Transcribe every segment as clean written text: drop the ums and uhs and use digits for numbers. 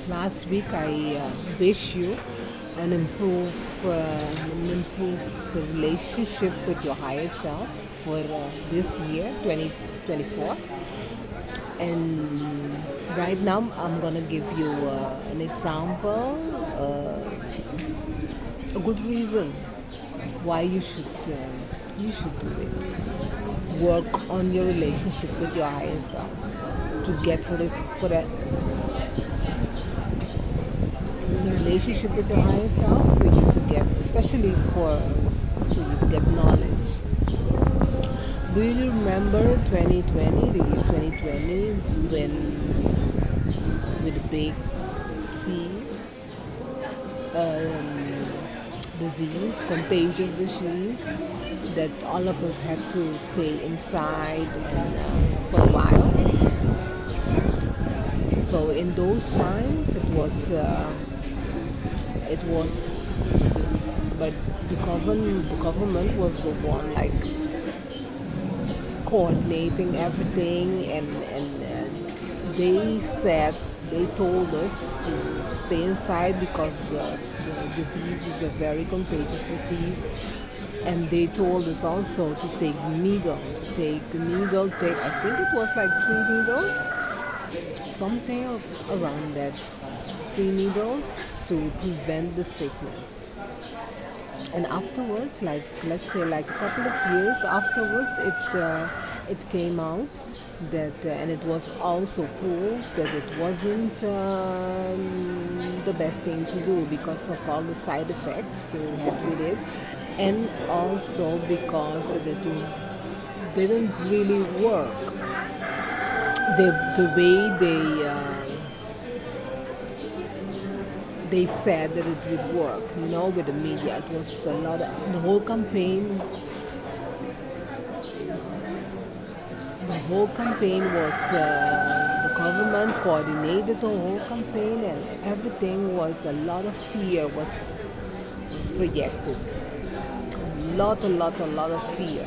Last week I wish you an improved relationship with your higher self for this year 2024. And right now I'm gonna give you an example, a good reason why you should do it. Work on your relationship with your higher self to get for that the relationship with your higher self, for you to get, especially for you to get knowledge. Do you remember 2020, the year 2020, when with the big C um, disease, contagious disease, that all of us had to stay inside and for a while? So in those times, it was, but the government was the one like coordinating everything, and they told us to stay inside because the disease is a very contagious disease, and they told us also to take the needle, take, I think it was like 3 needles, something around that, 3 needles to prevent the sickness. And afterwards, like let's say like a couple of years afterwards, it came out that and it was also proved that it wasn't the best thing to do because of all the side effects that it had with it, and also because that it didn't really work the way they said that it would work. With the media, it was a lot of the whole campaign. The whole campaign was the government coordinated the whole campaign, and everything was a lot of fear was projected. A lot of fear,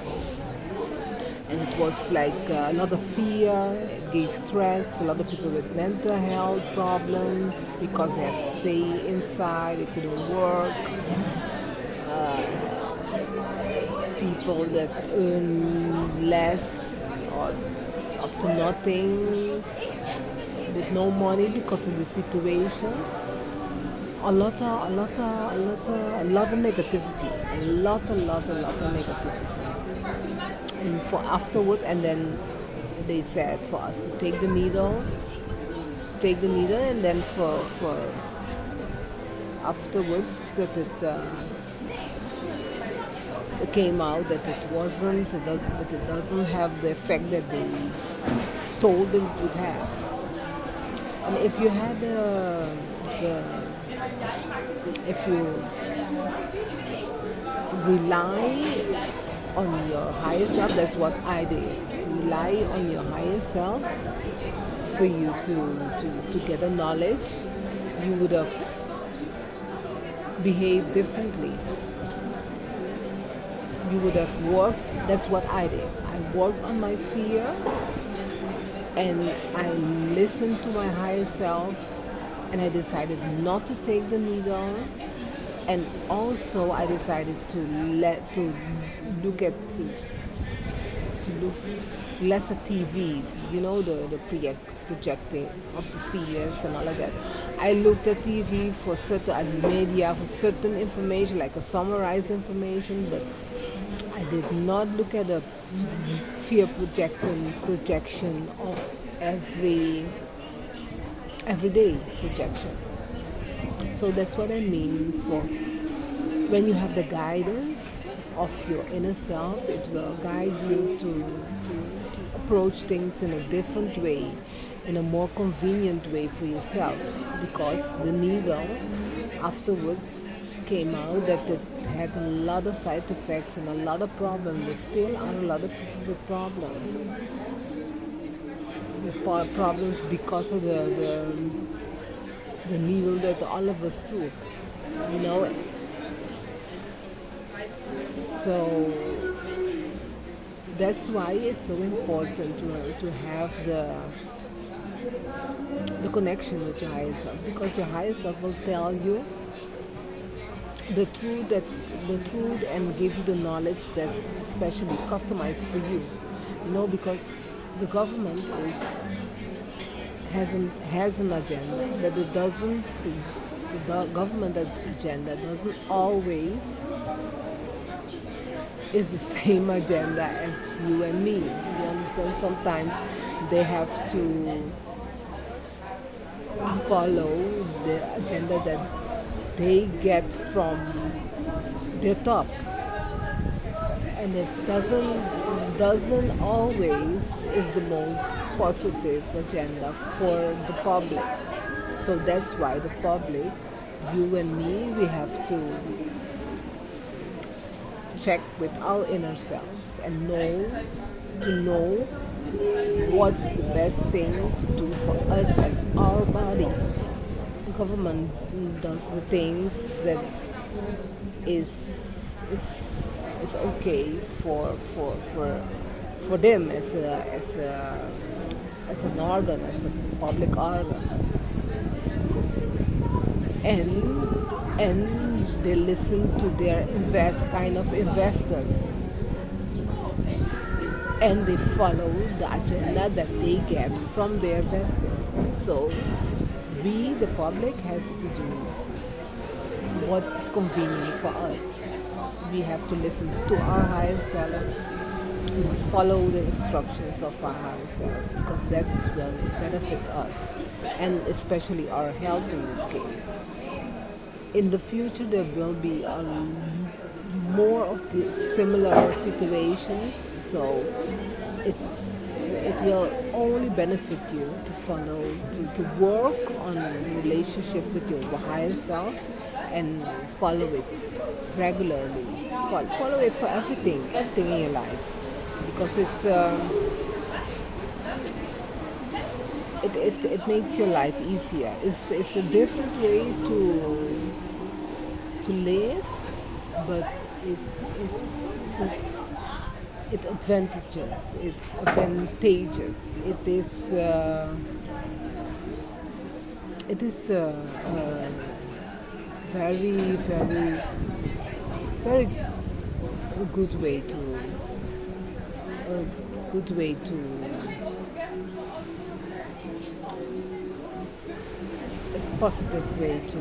and it was like a lot of fear. It gave stress. A lot of people with mental health problems because they had to stay inside. They couldn't work. People that earn less or up to nothing with no money because of the situation. A lot of negativity. A lot of negativity. And for afterwards, and then they said for us to take the needle, and then for afterwards that it came out that it doesn't have the effect that they told it would have. And if you had the if you rely on your higher self, that's what I did. Rely on your higher self for you to get a knowledge. You would have behaved differently. You would have worked. That's what I did. I worked on my fears, and I listened to my higher self, and I decided not to take the needle, and also I decided to look at to look less at TV, projecting of the fears and all of that. I looked at TV for certain media for certain information, like a summarized information, but I did not look at the fear projection of everyday projection. So that's what I mean for when you have the guidance of your inner self, it will guide you to approach things in a different way, in a more convenient way for yourself. Because the needle afterwards came out that it had a lot of side effects and a lot of problems. There still are a lot of problems. Problems because of the needle that all of us took. You know, so that's why it's so important to have the the connection with your higher self, because your higher self will tell you the truth, and give you the knowledge that especially customized for you. Because the government has an agenda that it doesn't the government agenda doesn't always is the same agenda as you and me. You understand? Sometimes they have to follow the agenda that they get from the top, and it doesn't always is the most positive agenda for the public. So that's why the public, you and me, we have to check with our inner self and know what's the best thing to do for us and our body. The government does the things that is okay for them as an organ, as a public organ, and they listen to their kind of investors, and they follow the agenda that they get from their investors. So we, the public, has to do what's convenient for us. We have to listen to our higher self and follow the instructions of our higher self, because that will benefit us, and especially our health in this case. In the future, there will be more of the similar situations, so it's it will only benefit you to follow, to work on the relationship with your higher self, and follow it regularly. Follow it for everything in your life, because it makes your life easier. It's a different way to live, but it it advantageous. It is very very good way to a good way to a positive way to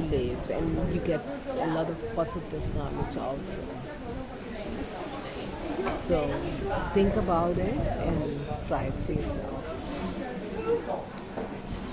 live, and you get a lot of positive knowledge also. So think about it and try it for yourself.